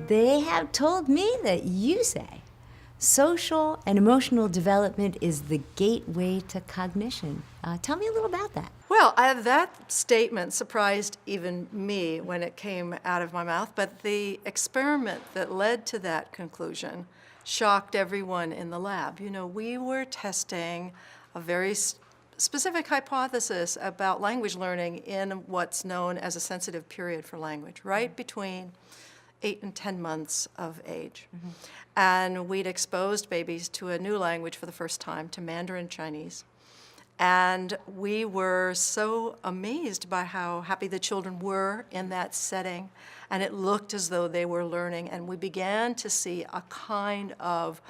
They have told me that you say social and emotional development is the gateway to cognition. Tell me a little about that. Well, that statement surprised even me when it came out of my mouth, but the experiment that led to that conclusion shocked everyone in the lab. You know, we were testing a very specific hypothesis about language learning in what's known as a sensitive period for language, right between 8 and 10 months of age. Mm-hmm. And we'd exposed babies to a new language for the first time, to Mandarin Chinese. And we were so amazed by how happy the children were in that setting, and it looked as though they were learning, and we began to see a kind of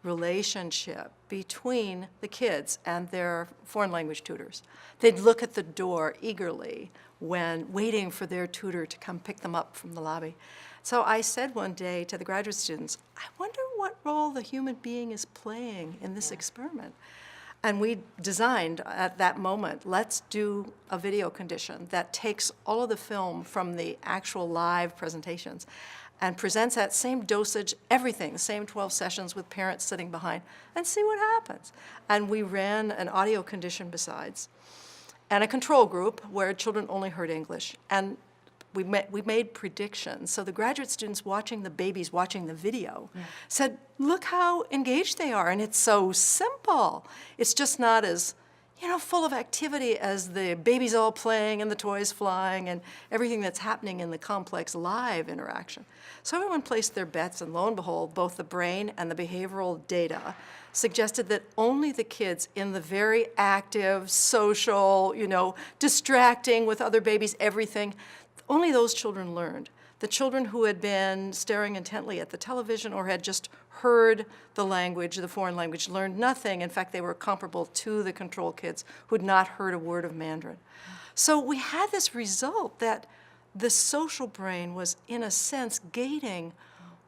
relationship between the kids and their foreign language tutors. They'd look at the door eagerly when waiting for their tutor to come pick them up from the lobby. So I said one day to the graduate students, I wonder what role the human being is playing in this experiment. And we designed at that moment, let's do a video condition that takes all of the film from the actual live presentations and presents that same dosage, everything, same 12 sessions with parents sitting behind, and see what happens. And we ran an audio condition besides, and a control group where children only heard English. And we made predictions. So the graduate students watching the babies watching the video said, look how engaged they are, and it's so simple. It's just not as, full of activity as the babies all playing and the toys flying and everything that's happening in the complex live interaction. So everyone placed their bets, and lo and behold, both the brain and the behavioral data suggested that only the kids in the very active, social, distracting with other babies, everything, only those children learned. The children who had been staring intently at the television or had just heard the language, the foreign language, learned nothing. In fact, they were comparable to the control kids who had not heard a word of Mandarin. So we had this result that the social brain was, in a sense, gating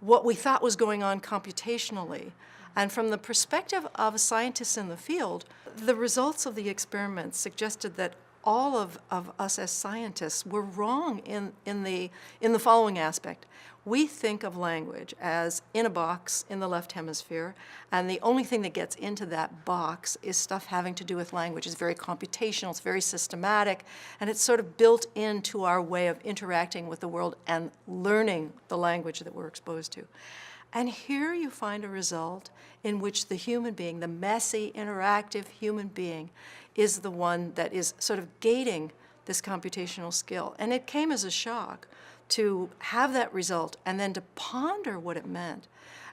what we thought was going on computationally. And from the perspective of scientists in the field, the results of the experiment suggested that all of us as scientists were wrong in the following aspect. We think of language as in a box in the left hemisphere, and the only thing that gets into that box is stuff having to do with language. It's very computational, it's very systematic, and it's sort of built into our way of interacting with the world and learning the language that we're exposed to. And here you find a result in which the human being, the messy, interactive human being, is the one that is sort of gating this computational skill. And it came as a shock to have that result and then to ponder what it meant.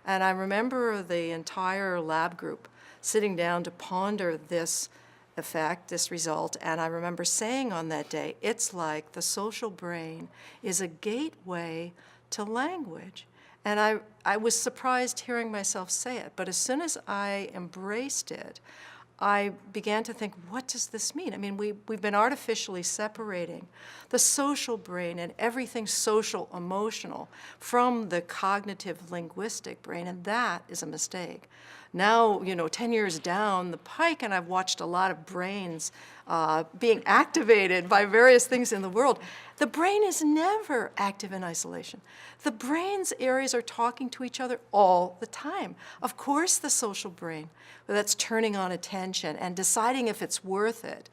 And I remember the entire lab group sitting down to ponder this effect, this result, and I remember saying on that day, it's like the social brain is a gateway to language. And I was surprised hearing myself say it, but as soon as I embraced it, I began to think, what does this mean? I mean, we've been artificially separating the social brain and everything social, emotional from the cognitive linguistic brain, and that is a mistake. Now, 10 years down the pike, and I've watched a lot of brains being activated by various things in the world, the brain is never active in isolation. The brain's areas are talking to each other all the time. Of course, the social brain, that's turning on attention and deciding if it's worth it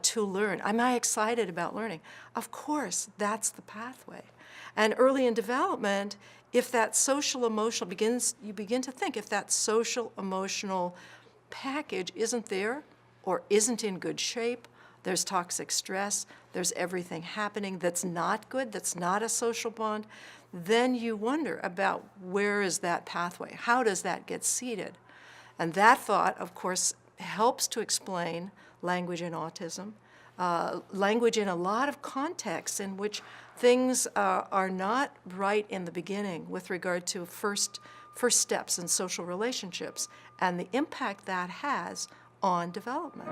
to learn. Am I excited about learning? Of course, that's the pathway. And early in development, if that social emotional you begin to think, if that social emotional package isn't there or isn't in good shape, there's toxic stress, there's everything happening that's not good, that's not a social bond, then you wonder about where is that pathway? How does that get seeded? And that thought, of course, helps to explain language in autism, language in a lot of contexts in which things are not right in the beginning with regard to first steps in social relationships and the impact that has on development.